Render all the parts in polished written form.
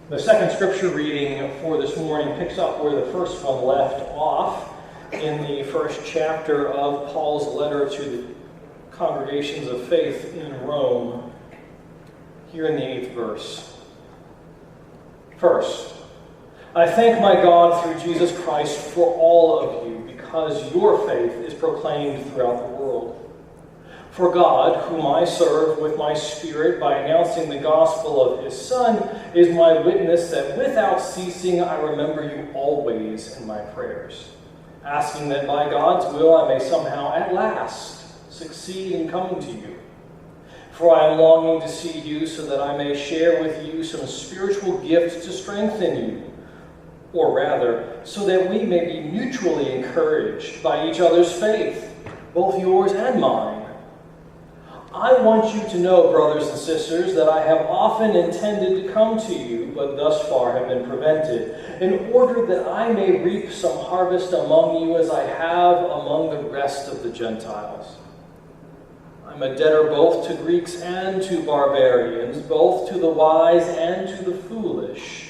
The second scripture reading for this morning picks up where the first one left off in the first chapter of Paul's letter to the congregations of faith in Rome, here in the 8th verse. First, I thank my God through Jesus Christ for all of you, because your faith is proclaimed throughout the world. For God, whom I serve with my spirit by announcing the gospel of his Son, is my witness that without ceasing I remember you always in my prayers, asking that by God's will I may somehow at last succeed in coming to you. For I am longing to see you so that I may share with you some spiritual gifts to strengthen you, or rather, so that we may be mutually encouraged by each other's faith, both yours and mine. I want you to know, brothers and sisters, that I have often intended to come to you, but thus far have been prevented, in order that I may reap some harvest among you as I have among the rest of the Gentiles. I'm a debtor both to Greeks and to barbarians, both to the wise and to the foolish,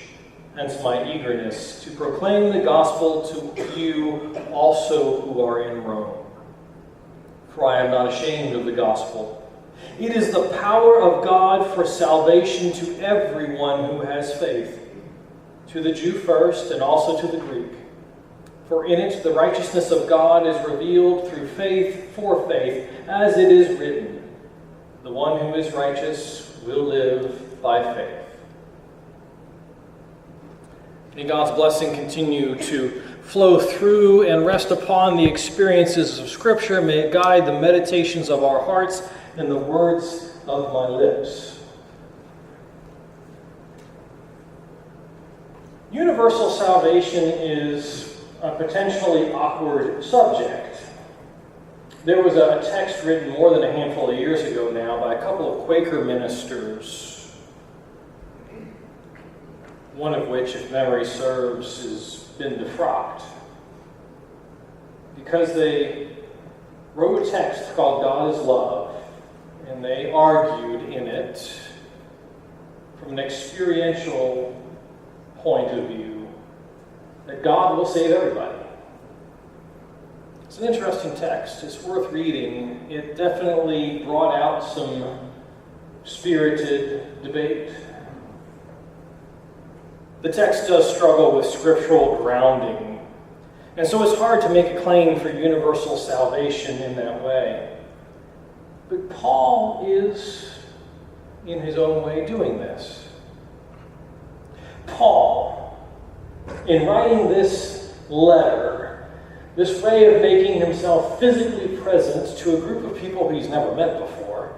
hence my eagerness to proclaim the gospel to you also who are in Rome. For I am not ashamed of the gospel. It is the power of God for salvation to everyone who has faith, to the Jew first and also to the Greek. For in it the righteousness of God is revealed through faith for faith, as it is written, the one who is righteous will live by faith. May God's blessing continue to flow through and rest upon the experiences of Scripture. May it guide the meditations of our hearts and the words of my lips. Universal salvation is a potentially awkward subject. There was a text written more than a handful of years ago now by a couple of Quaker ministers, one of which, if memory serves, has been defrocked, because they wrote a text called God is Love, and they argued in it from an experiential point of view that God will save everybody. It's an interesting text. It's worth reading. It definitely brought out some spirited debate. The text does struggle with scriptural grounding, and so it's hard to make a claim for universal salvation in that way. But Paul is, in his own way, doing this. Paul, in writing this letter, this way of making himself physically present to a group of people he's never met before,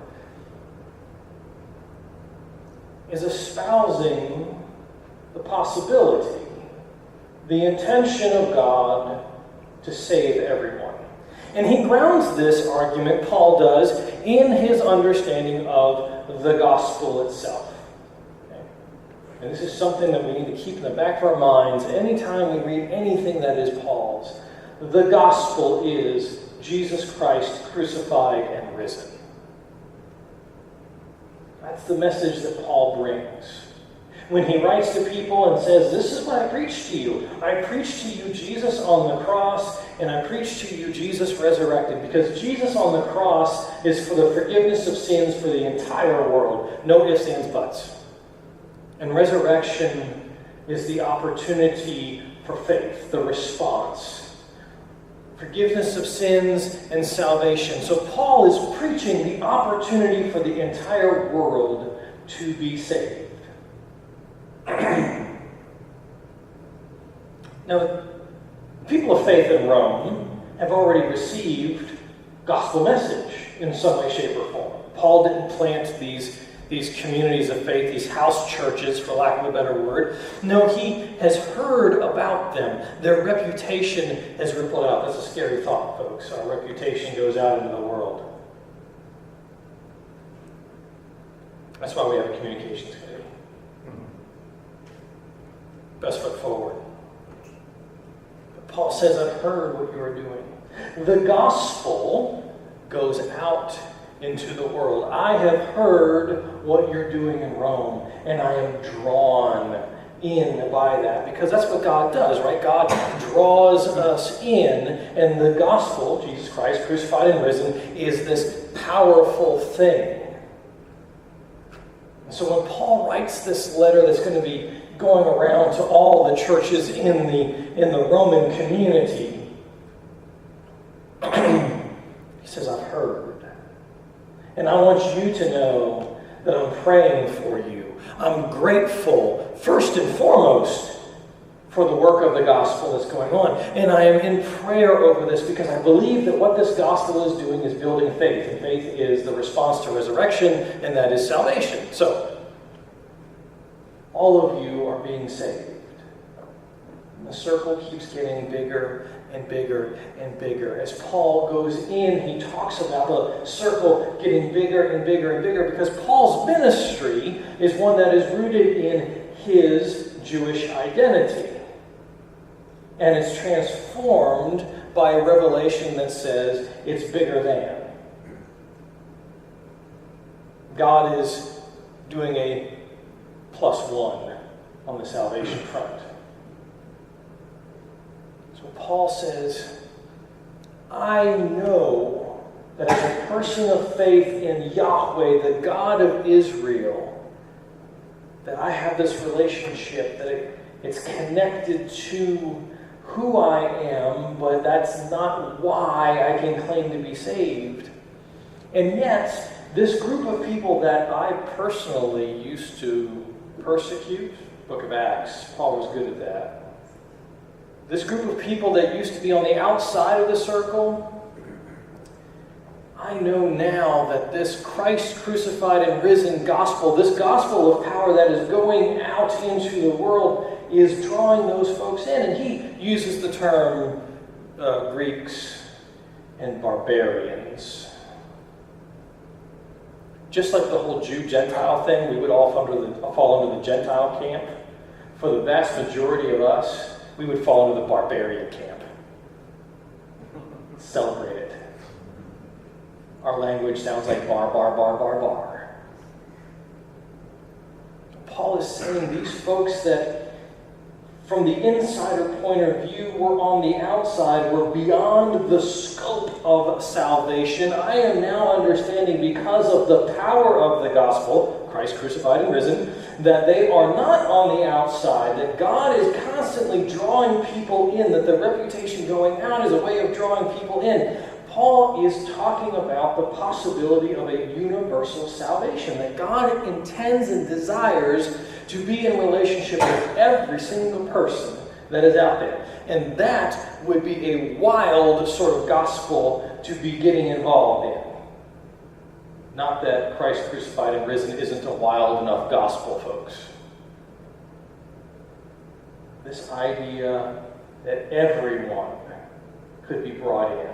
is espousing the possibility, the intention of God to save everyone. And he grounds this argument, Paul does, in his understanding of the gospel itself. Okay? And this is something that we need to keep in the back of our minds anytime we read anything that is Paul's. The gospel is Jesus Christ crucified and risen. That's the message that Paul brings. When he writes to people and says, this is what I preach to you. I preach to you Jesus on the cross, and I preach to you Jesus resurrected, because Jesus on the cross is for the forgiveness of sins for the entire world. No ifs, ands, buts. And resurrection is the opportunity for faith, the response. Forgiveness of sins and salvation. So Paul is preaching the opportunity for the entire world to be saved. Now, the people of faith in Rome have already received gospel message in some way, shape, or form. Paul didn't plant these communities of faith, these house churches, for lack of a better word. No, he has heard about them. Their reputation has rippled out. That's a scary thought, folks. Our reputation goes out into the world. That's why we have a communications committee. Best foot forward. But Paul says, I've heard what you are doing. The gospel goes out into the world. I have heard what you're doing in Rome, and I am drawn in by that, because that's what God does, right? God draws us in, and the gospel, Jesus Christ crucified and risen, is this powerful thing. And so when Paul writes this letter that's going to be going around to all the churches in the Roman community, he says, I've heard. And I want you to know that I'm praying for you. I'm grateful, first and foremost, for the work of the gospel that's going on. And I am in prayer over this because I believe that what this gospel is doing is building faith. And faith is the response to resurrection, and that is salvation. So, all of you are being saved. And the circle keeps getting bigger and bigger and bigger. As Paul goes in, he talks about the circle getting bigger and bigger and bigger because Paul's ministry is one that is rooted in his Jewish identity. And it's transformed by a revelation that says it's bigger than. God is doing a +1 on the salvation front. So Paul says, I know that as a person of faith in Yahweh, the God of Israel, that I have this relationship, that it's connected to who I am, but that's not why I can claim to be saved. And yet, this group of people that I personally used to persecute, Book of Acts, Paul was good at that. This group of people that used to be on the outside of the circle, I know now that this Christ crucified and risen gospel, this gospel of power that is going out into the world, is drawing those folks in. And he uses the term Greeks and barbarians. Just like the whole Jew-Gentile thing, we would all fall under the Gentile camp. For the vast majority of us, we would fall into the barbarian camp. Celebrate it. Our language sounds like bar, bar, bar, bar, bar. Paul is saying these folks that from the insider point of view were on the outside, were beyond the scope of salvation. I am now understanding, because of the power of the gospel, Christ crucified and risen, that they are not on the outside, that God is constantly drawing people in, that the reputation going out is a way of drawing people in. Paul is talking about the possibility of a universal salvation, that God intends and desires to be in relationship with every single person that is out there. And that would be a wild sort of gospel to be getting involved in. Not that Christ crucified and risen isn't a wild enough gospel, folks. This idea that everyone could be brought in.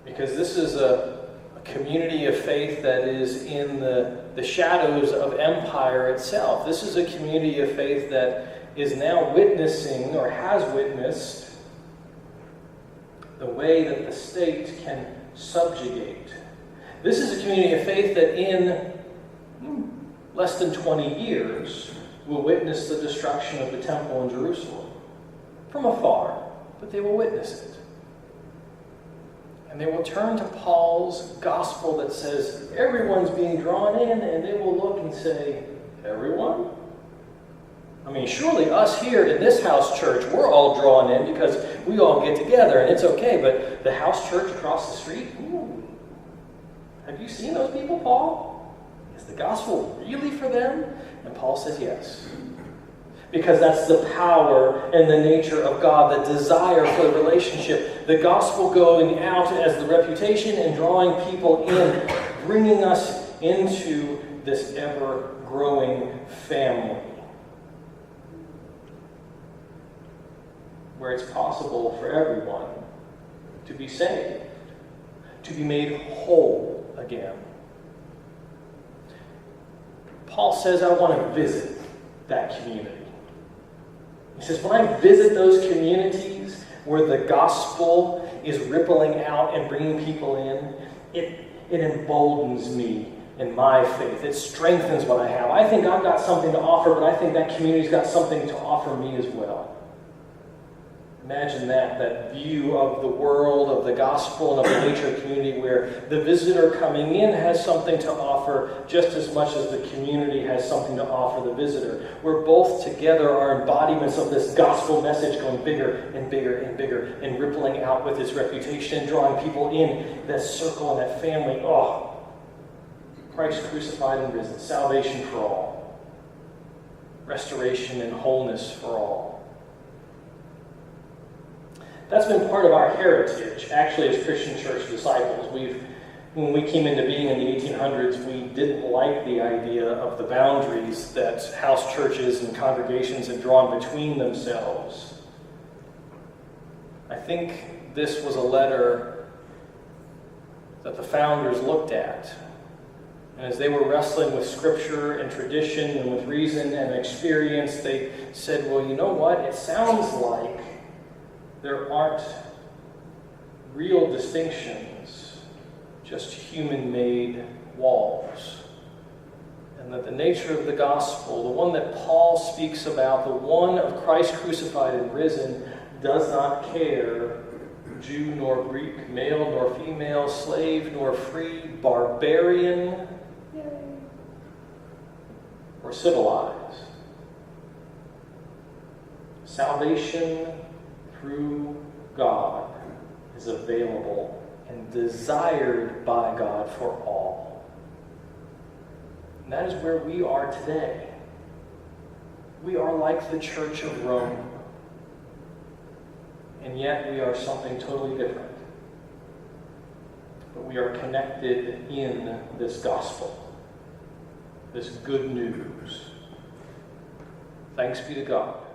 Because this is a community of faith that is in the shadows of empire itself. This is a community of faith that is now witnessing, or has witnessed, the way that the state can subjugate. This is a community of faith that in less than 20 years will witness the destruction of the temple in Jerusalem. From afar, but they will witness it. And they will turn to Paul's gospel that says everyone's being drawn in, and they will look and say, everyone? I mean, surely us here in this house church, we're all drawn in because we all get together and it's okay, but the house church across the street, have you seen those people, Paul? Is the gospel really for them? And Paul says yes. Because that's the power and the nature of God, the desire for the relationship. The gospel going out as the reputation and drawing people in, bringing us into this ever-growing family. Where it's possible for everyone to be saved, to be made whole again. Paul says, I want to visit that community. He says, when I visit those communities where the gospel is rippling out and bringing people in, it emboldens me in my faith. It strengthens what I have. I think I've got something to offer, but I think that community's got something to offer me as well. Imagine that view of the world, of the gospel, and of the nature community where the visitor coming in has something to offer just as much as the community has something to offer the visitor. Where both together are embodiments of this gospel message going bigger and bigger and bigger and rippling out with its reputation and drawing people in that circle and that family. Oh, Christ crucified and risen, salvation for all, restoration and wholeness for all. That's been part of our heritage, actually, as Christian church disciples. When we came into being in the 1800s, we didn't like the idea of the boundaries that house churches and congregations had drawn between themselves. I think this was a letter that the founders looked at. And as they were wrestling with Scripture and tradition and with reason and experience, they said, well, you know what? It sounds like there aren't real distinctions, just human-made walls. And that the nature of the gospel, the one that Paul speaks about, the one of Christ crucified and risen, does not care Jew nor Greek, male nor female, slave nor free, barbarian or civilized. Salvation through God is available and desired by God for all. And that is where we are today. We are like the Church of Rome, and yet we are something totally different. But we are connected in this gospel, this good news. Thanks be to God.